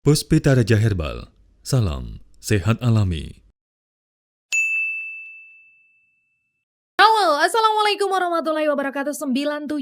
Puspita Raja Herbal, salam sehat alami. Halo, Assalamualaikum warahmatullahi wabarakatuh. 97,8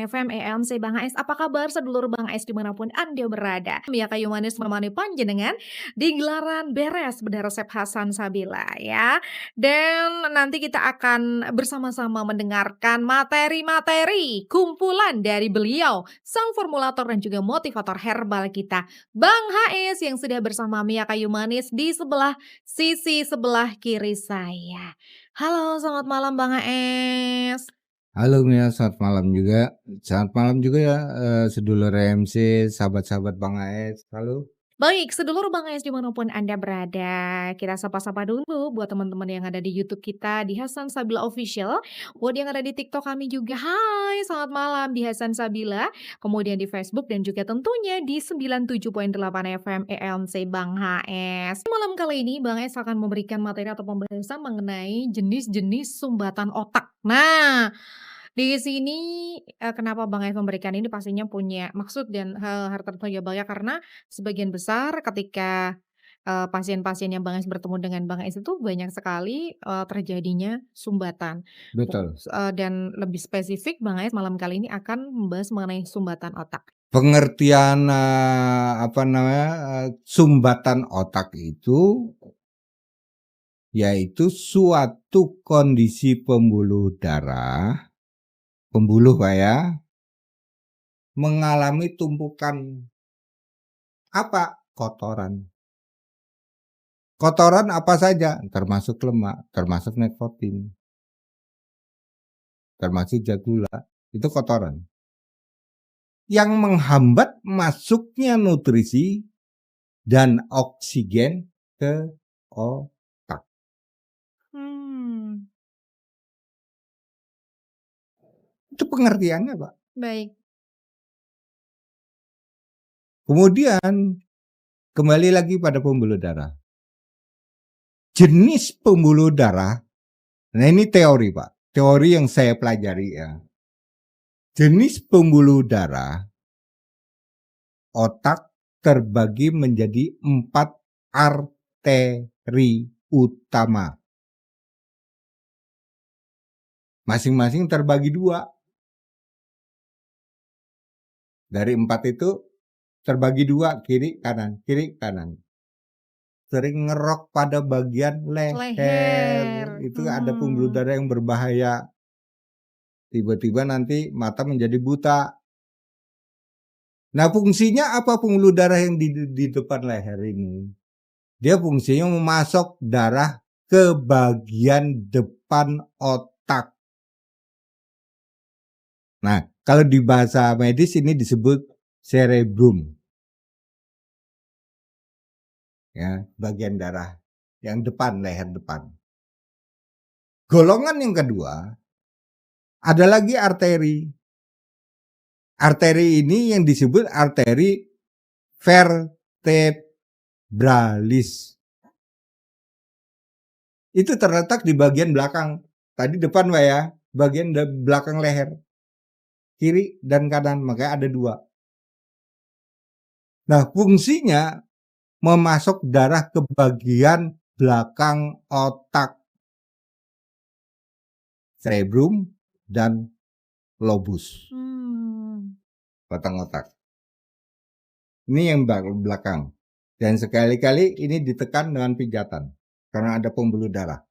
FM EMC Bang AS. Apa kabar sedulur Bang AS dimanapun Anda berada? Ya kayu manis menemani panjenengan di gelaran beres beda resep Hasan Sabila ya. Dan nanti kita akan bersama-sama mendengarkan materi-materi kumpulan dari beliau, sang formulator dan juga motivator herbal kita, Bang HS yang sudah bersama Mia Kayu Manis di sebelah sisi sebelah kiri saya. Halo, selamat malam Bang HS. Halo Mia, selamat malam juga. Selamat malam juga ya, sedulur EMC, sahabat-sahabat Bang AS. Halo. Baik, sedulur Bang HS dimanapun Anda berada, kita sapa-sapa dulu buat teman-teman yang ada di YouTube kita di Hasan Sabila Official, buat yang ada di TikTok kami juga, hai selamat malam di Hasan Sabila, kemudian di Facebook dan juga tentunya di 97,8 FM ELMC Bang HS. Malam kali ini Bang HS akan memberikan materi atau pembahasan mengenai jenis-jenis sumbatan otak. Nah, di sini, kenapa Bang HS memberikan ini pastinya punya maksud dan hal tertentu ya Bang ya, karena sebagian besar ketika, pasien-pasien yang Bang Es bertemu dengan Bang Es itu banyak sekali, terjadinya sumbatan. Betul. Dan lebih spesifik Bang Es malam kali ini akan membahas mengenai sumbatan otak. Pengertian, sumbatan otak itu yaitu suatu kondisi pembuluh darah, pembuluh Pak ya, mengalami tumpukan apa? Kotoran. Kotoran apa saja? Termasuk lemak, termasuk nikotin, termasuk zat gula, itu kotoran. Yang menghambat masuknya nutrisi dan oksigen ke otak. Hmm, Itu pengertiannya, Pak. baik. Kemudian kembali lagi pada pembuluh darah. Jenis pembuluh darah, nah ini teori, Pak. Teori yang saya pelajari ya. Jenis pembuluh darah otak terbagi menjadi 4 arteri utama. Masing-masing terbagi 2. Dari 4 itu terbagi 2, kiri kanan, kiri kanan. Sering ngerok pada bagian leher. Leher, Itu ada pembuluh darah yang berbahaya. Tiba-tiba nanti mata menjadi buta. Nah, fungsinya apa pembuluh darah yang di depan leher ini? Dia fungsinya memasok darah ke bagian depan otak. Nah, kalau di bahasa medis ini disebut cerebrum. Ya, bagian darah yang depan, leher depan. Golongan yang kedua, ada lagi arteri. Arteri ini yang disebut arteri vertebralis. Itu terletak di bagian belakang. Tadi depan Pak ya, bagian belakang leher. Kiri dan kanan, makanya ada 2. Nah, fungsinya memasok darah ke bagian belakang otak. Cerebrum dan lobus, batang otak. Ini yang belakang. Dan sekali-kali ini ditekan dengan pijatan karena ada pembuluh darah.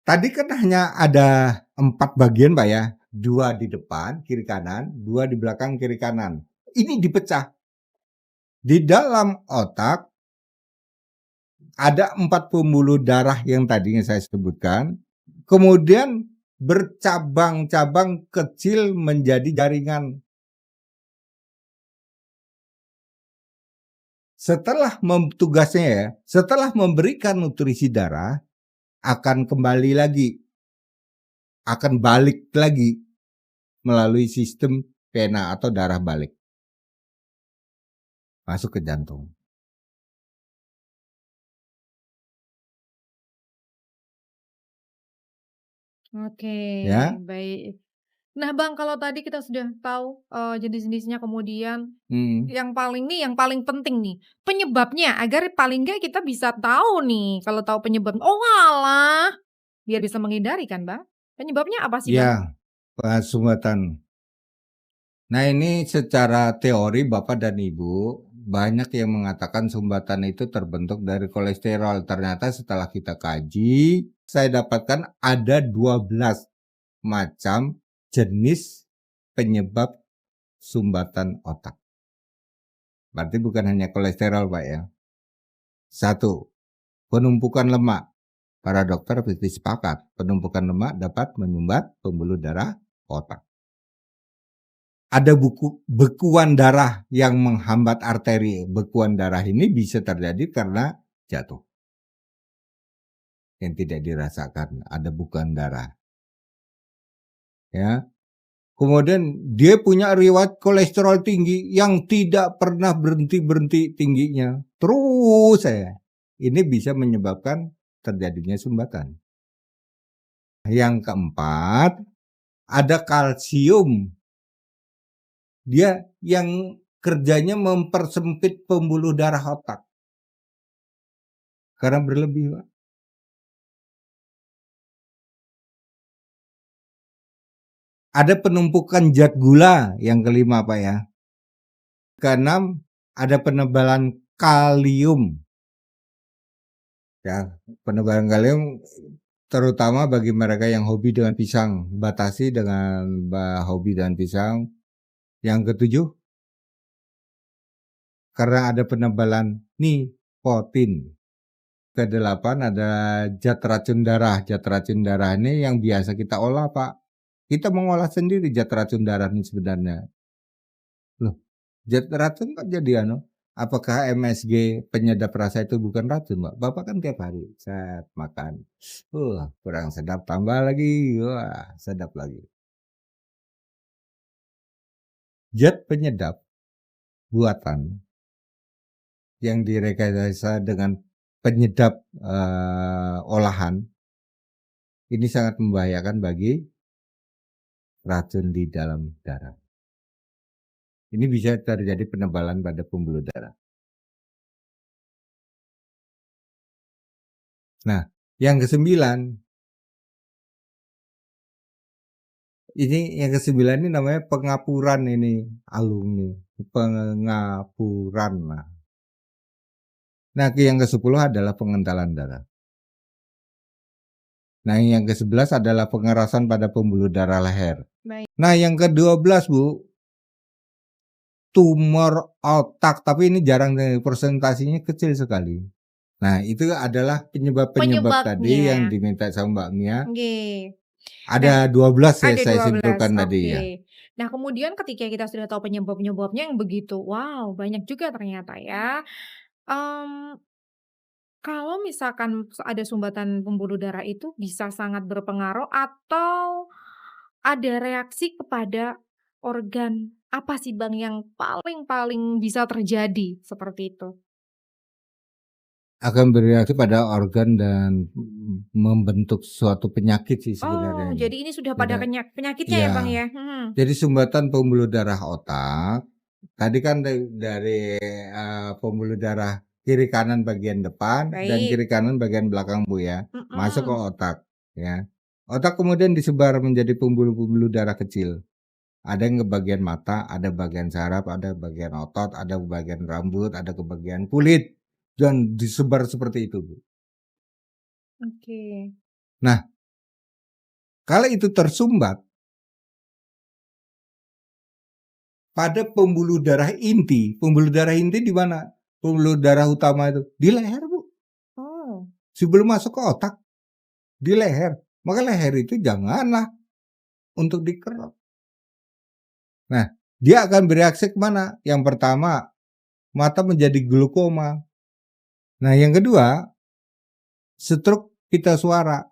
Tadi kan hanya ada 4 bagian Pak ya. 2 di depan, kiri kanan, 2 di belakang, kiri kanan. Ini dipecah. Di dalam otak ada 4 pembuluh darah yang tadinya saya sebutkan. Kemudian bercabang-cabang kecil menjadi jaringan. Setelah tugasnya ya, setelah memberikan nutrisi darah, akan kembali lagi, akan balik lagi melalui sistem vena atau darah balik. Masuk ke jantung. Oke, Ya. baik. Nah, Bang, kalau tadi kita sudah tahu, jenis-jenisnya, kemudian Mhm. yang paling penting nih, penyebabnya agar paling nggak kita bisa tahu nih, kalau tahu penyebab, oalah, biar bisa menghindari kan, Bang? Penyebabnya apa sih, Bang? Ya, sumbatan. Nah, ini secara teori Bapak dan Ibu, banyak yang mengatakan sumbatan itu terbentuk dari kolesterol. Ternyata setelah kita kaji, saya dapatkan ada 12 macam jenis penyebab sumbatan otak. Berarti bukan hanya kolesterol, Pak, ya. 1, penumpukan lemak. Para dokter sepakat, penumpukan lemak dapat menyumbat pembuluh darah otak. Ada bekuan darah yang menghambat arteri. Bekuan darah ini bisa terjadi karena jatuh. Yang tidak dirasakan, ada bekuan darah. Ya. Kemudian dia punya riwayat kolesterol tinggi yang tidak pernah berhenti-berhenti tingginya. Terus saya. Ini bisa menyebabkan terjadinya sumbatan. Yang keempat, ada kalsium. Dia yang kerjanya mempersempit pembuluh darah otak. Karena berlebih, Pak. Ada penumpukan zat gula yang kelima, Pak, ya. Keenam, ada penebalan kalium. Ya, penebalan kalium terutama bagi mereka yang hobi dengan pisang. Batasi dengan hobi dengan pisang. Yang ketujuh, karena ada penebalan nikotin. Kedelapan, ada zat racun darah. Zat racun darah ini yang biasa kita olah, Pak. Kita mengolah sendiri zat racun darah ini sebenarnya. Loh, zat racun kok jadi apakah MSG penyedap rasa itu bukan racun, Pak? Bapak kan tiap hari set makan. Kurang sedap, tambah lagi. Wah, sedap lagi. Zat penyedap buatan yang direkayasa dengan penyedap olahan ini sangat membahayakan bagi racun di dalam darah. Ini bisa terjadi penebalan pada pembuluh darah. Nah, yang kesembilan, yang kesembilan ini namanya pengapuran ini, alumni, pengapuran. Nah, yang ke-10 adalah pengentalan darah. Nah, yang ke-11 adalah pengerasan pada pembuluh darah leher. Baik. Nah, yang ke-12, Bu, tumor otak, tapi ini jarang, persentasinya kecil sekali. Nah, itu adalah penyebab-penyebab tadi yang Penyebabnya. diminta sama Mbak Mia. Nggih. Ada 12 Ada saya 12, simpulkan tadi ya. oke. Nah, kemudian ketika kita sudah tahu penyebab-penyebabnya yang begitu, wow, banyak juga ternyata ya. Mmm, kalau misalkan ada sumbatan pembuluh darah itu bisa sangat berpengaruh atau ada reaksi kepada organ apa sih, Bang, yang paling bisa terjadi seperti itu? Akan bereaksi pada organ dan membentuk suatu penyakit sih sebenarnya Oh, ini. jadi ini sudah pada Beda penyakitnya ya, iya. Bang, ya? Mhm. Jadi sumbatan pembuluh darah otak, tadi kan dari pembuluh darah kiri kanan bagian depan dan Baik. kiri kanan bagian belakang, Bu, ya. Masuk ke Mhm. otak, ya. Otak kemudian disebar menjadi pembuluh-pembuluh darah kecil. Ada yang ke bagian mata, ada bagian saraf, ada bagian otot, ada bagian rambut, ada ke bagian kulit, dan disebar seperti itu, Bu. Oke. Nah, kalau itu tersumbat pada pembuluh darah inti di mana? Pembuluh darah utama itu di leher, Bu. Oh. Sebelum masuk ke otak, di leher. Maka leher itu janganlah untuk dikerok. Nah, dia akan bereaksi kemana? Yang pertama, mata menjadi glaukoma. Nah, yang kedua, stroke pita suara.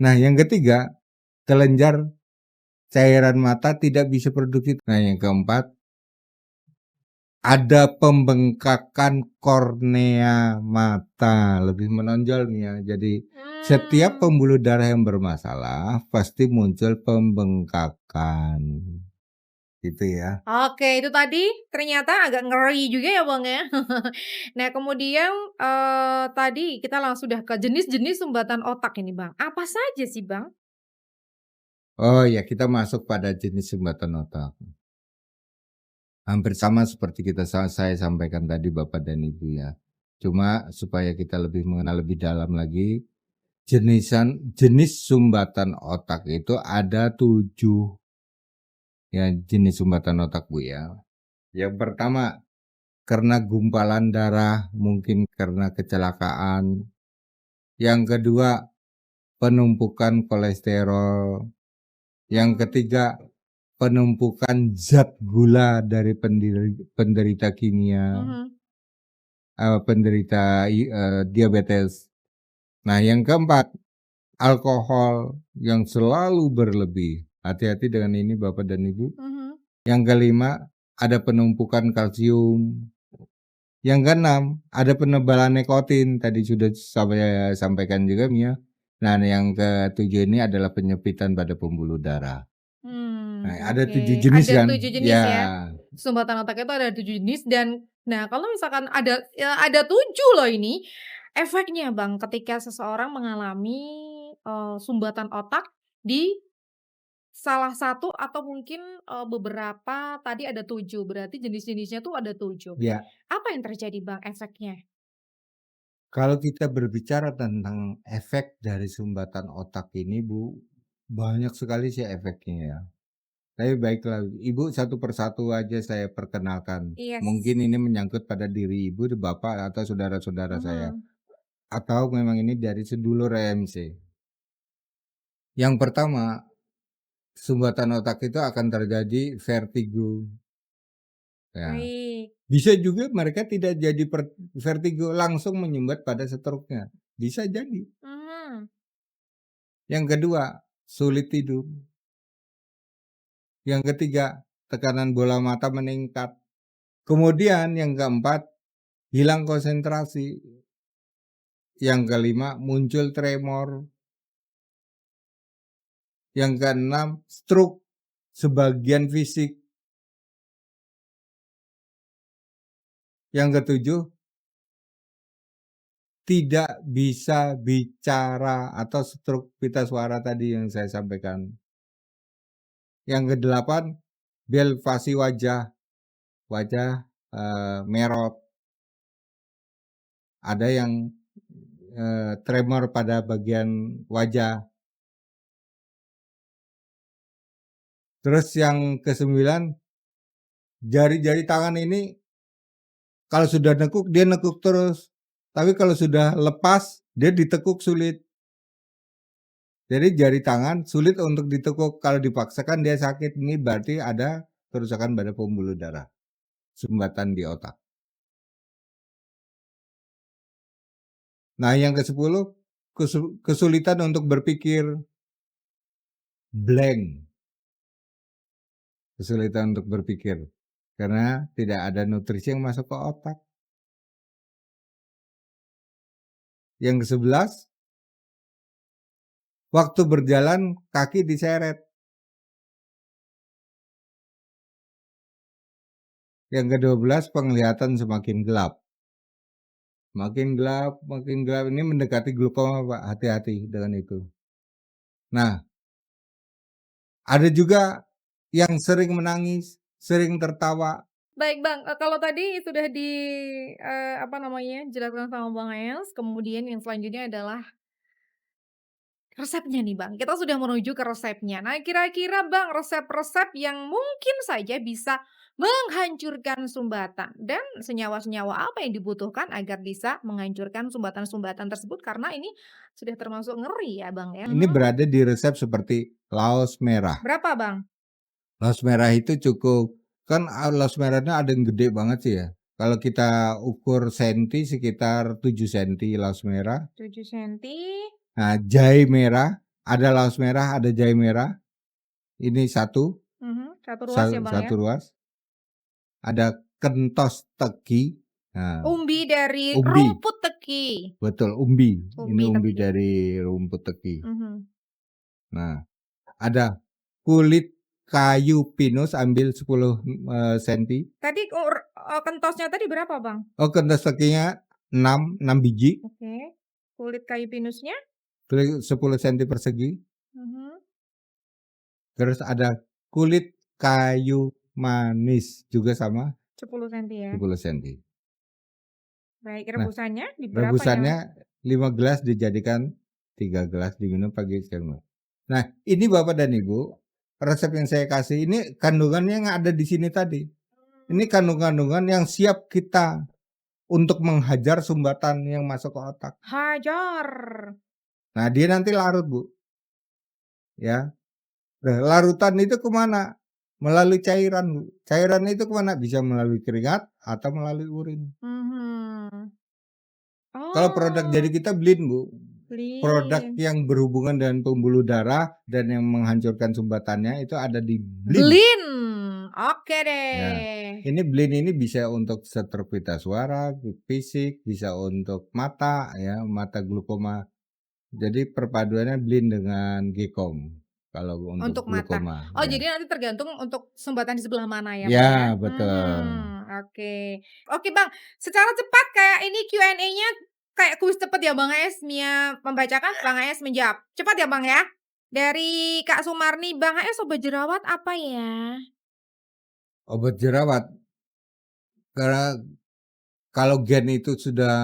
Nah, yang ketiga, kelenjar cairan mata tidak bisa produktif. Nah, yang keempat, ada pembengkakan kornea mata, lebih menonjol nih ya. Jadi Setiap Mmm. pembuluh darah yang bermasalah pasti muncul pembengkakan. Gitu ya. Oke, itu tadi ternyata agak ngeri juga ya, Bang, ya. Nah, kemudian, tadi kita sudah ke jenis-jenis sumbatan otak ini, Bang. Apa saja sih, Bang? Oh ya, kita masuk pada jenis sumbatan otak. Hampir sama seperti saya sampaikan tadi Bapak dan Ibu ya. Cuma supaya kita lebih mengenal lebih dalam lagi, jenis sumbatan otak itu ada 7 ya jenis sumbatan otak Bu ya. Yang pertama, karena gumpalan darah, mungkin karena kecelakaan. Yang kedua, penumpukan kolesterol. Yang Mhm, ketiga, penumpukan zat gula dari penderita kimia, mhm, penderita diabetes. Nah, yang keempat, alkohol yang selalu berlebih. Hati-hati dengan ini Bapak dan Ibu. mhm. Yang kelima, ada penumpukan kalsium. Yang keenam, ada penebalan nikotin. Tadi sudah saya sampaikan juga Mia. Nah, yang ketujuh ini adalah penyempitan pada pembuluh darah. Nah, ada Oke. 7 jenis Ada kan? 7 jenis Ya. ya? Sumbatan otak itu ada 7 jenis dan nah kalau misalkan ada 7 loh ini, efeknya Bang ketika seseorang mengalami, sumbatan otak di salah satu atau mungkin, beberapa tadi ada 7 berarti jenis-jenisnya tuh ada 7. Ya, Apa yang terjadi Bang efeknya? kalau kita berbicara tentang efek dari sumbatan otak ini Bu, banyak sekali sih efeknya ya. Tapi baiklah, Ibu satu persatu aja saya perkenalkan. Yes. Mungkin ini menyangkut pada diri Ibu, Bapak, atau saudara-saudara saya. Mhm. Atau memang ini dari sedulur EMC. Yang pertama, sumbatan otak itu akan terjadi vertigo. Ya. Baik. Bisa juga mereka tidak jadi vertigo, langsung menyumbat pada stroke-nya. Bisa jadi. Mhm. Yang kedua, sulit tidur. Yang ketiga, tekanan bola mata meningkat. Kemudian yang keempat, hilang konsentrasi. Yang kelima, muncul tremor. Yang keenam, stroke sebagian fisik. Yang ketujuh, tidak bisa bicara atau stroke pita suara tadi yang saya sampaikan. Yang kedelapan, delvasi wajah, merot. Ada yang tremor pada bagian wajah. Terus yang kesembilan, jari-jari tangan ini kalau sudah nekuk, dia nekuk terus. Tapi kalau sudah lepas, dia ditekuk sulit. Jadi jari tangan sulit untuk ditekuk. Kalau dipaksakan dia sakit. Ini berarti ada kerusakan pada pembuluh darah, sumbatan di otak. Nah, yang ke-10, kesulitan untuk berpikir, blank. Kesulitan untuk berpikir karena tidak ada nutrisi yang masuk ke otak. Yang ke-11, waktu berjalan kaki diseret. Yang ke-12, penglihatan semakin gelap. Makin gelap ini mendekati glaukoma, Pak, hati-hati dengan itu. Nah, ada juga yang sering menangis, sering tertawa. Baik Bang, kalau tadi sudah apa namanya, jelaskan sama Bang Els, kemudian yang selanjutnya adalah resepnya nih Bang, kita sudah menuju ke resepnya. Nah kira-kira Bang, resep-resep yang mungkin saja bisa menghancurkan sumbatan dan senyawa-senyawa apa yang dibutuhkan agar bisa menghancurkan sumbatan-sumbatan tersebut karena ini sudah termasuk ngeri ya Bang ya? Ini Mhm. berada di resep seperti laos merah. Berapa Bang? Laos merah itu cukup, kan laos merahnya ada yang gede banget sih ya. Kalau kita ukur senti sekitar 7 senti laos merah. 7 senti. Nah, jahe merah, ada laos merah, ada jahe merah. Ini satu, Mhm, 1 ruas ya Bang ya? satu ruas. Ada kentos teki. Nah, Umbi dari umbi, rumput teki. betul umbi. Ini Umbi umbi teki. dari rumput teki. Mhm. Nah, ada kulit kayu pinus ambil 10 senti. Tadi kentosnya tadi berapa, Bang? Oh, kentas tekinya 6 biji. Oke. Kulit kayu pinusnya? 10 senti persegi. Mhm. Terus ada kulit kayu manis juga sama 10 senti ya. 10 senti. Baik, Nah, rebusannya di berapa ya? rebusannya 5 gelas dijadikan 3 gelas diminum pagi siang. Nah, ini Bapak dan Ibu, resep yang saya kasih ini kandungannya yang ada di sini tadi. Ini kandungan-kandungan yang siap kita untuk menghajar sumbatan yang masuk ke otak. Hajar. Nah, dia nanti larut, Bu. Ya. Nah, larutan itu kemana? Melalui cairan, Bu. Cairan itu kemana? Bisa melalui keringat atau melalui urin. Mhm. Kalau produk jadi Oh, kita blin, Bu. Produk blin. yang berhubungan dengan pembuluh darah dan yang menghancurkan sumbatannya itu ada di blin. Blin. Oke Ya. deh. Ini blin ini bisa untuk stroke pita suara, fisik, bisa untuk mata ya, mata glukoma. Jadi perpaduannya blin dengan Gcom kalau untuk Untuk mata. glukoma Oh, ya. jadi nanti tergantung untuk sumbatan di sebelah mana ya, Bang, ya? Ya, betul. Oke. Oke, Bang, secara cepat kayak ini Q&A-nya kayak kuis cepet ya, Bang Es, Mia membacakan, Bang Es menjawab. Cepat ya, Bang, ya? Dari Kak Sumarni, Bang Es obat jerawat apa ya? Obat jerawat karena kalau gen itu sudah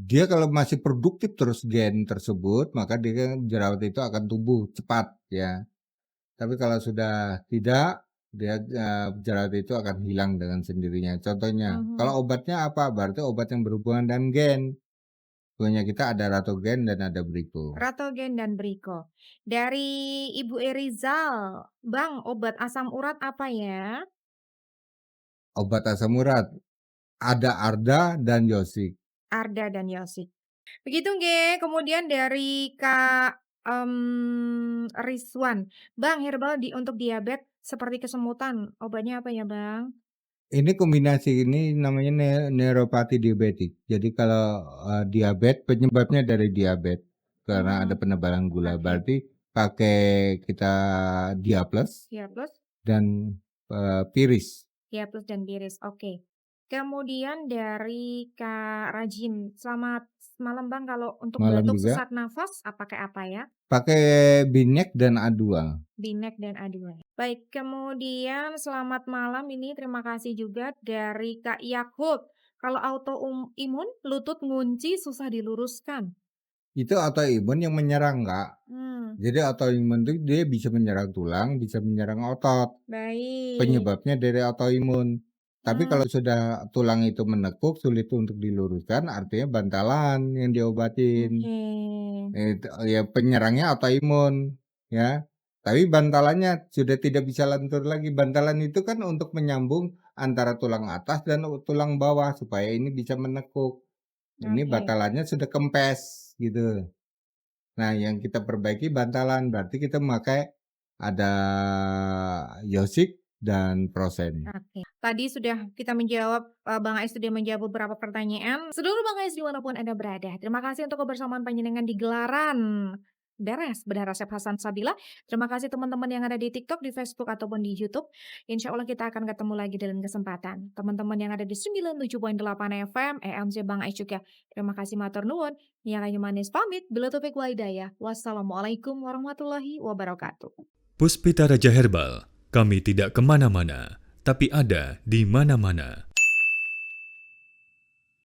dia kalau masih produktif terus gen tersebut, maka dia jerawat itu akan tumbuh cepat ya. Tapi kalau sudah tidak, dia jerawat itu akan hilang dengan sendirinya. Contohnya, kalau obatnya apa? Berarti obat yang berhubungan dengan gen. Punya kita ada Ratogen dan ada Brico. Ratogen dan Brico. Dari Ibu Erizal, Bang, obat asam urat apa ya? Obat asam urat ada Arda dan Yosik. Arda dan Yosik. Begitu nggih. Kemudian dari Kak Rizwan, Bang, herbal untuk diabetes seperti kesemutan, obatnya apa ya, Bang? Ini kombinasi ini namanya neuropati diabetik. Jadi kalau diabetes penyebabnya dari diabetes karena ada penebalan gula. Oke. Berarti pakai kita Diaplus Ya plus, dan Piris. ya plus dan biris. Oke. Kemudian dari Kak Rajin, selamat malam, Bang. Kalau untuk Malam batuk juga. sesak nafas, pakai apa ya? Pakai Binek dan A2. Binek dan A2. Baik, kemudian selamat malam ini terima kasih juga dari Kak Yakult. Kalau autoimun, lutut ngunci susah diluruskan. Itu autoimun yang menyerang, Kak. Jadi autoimun itu dia bisa menyerang tulang, bisa menyerang otot. Baik. Penyebabnya dari autoimun. Tapi kalau sudah tulang itu menekuk, sulit untuk diluruskan, artinya bantalan yang diobatin. Itu ya penyerangnya autoimun, ya. Tapi bantalannya sudah tidak bisa lentur lagi. Bantalan itu kan untuk menyambung antara tulang atas dan tulang bawah supaya ini bisa menekuk. Ini bantalannya sudah kempes gitu. Nah, yang kita perbaiki bantalan, berarti kita memakai ada Yosik dan Prosen. Oke. Tadi sudah kita menjawab, Bang Ais sudah menjawab beberapa pertanyaan. Seluruh Bang Ais dimanapun Anda berada. Terima kasih untuk kebersamaan panjenengan di gelaran beres bedah resep Hasan Sabila. Terima kasih teman-teman yang ada di TikTok, di Facebook ataupun di YouTube. Insya Allah kita akan ketemu lagi dalam kesempatan. Teman-teman yang ada di 97.8 FM, EMC Bang Ais juga. Terima kasih matur nuwun. Nia Kayu Manis pamit. Bila taufiq wal hidayah. Wassalamualaikum warahmatullahi wabarakatuh. Puspita Raja Herbal, kami tidak kemana-mana, tapi ada di mana-mana.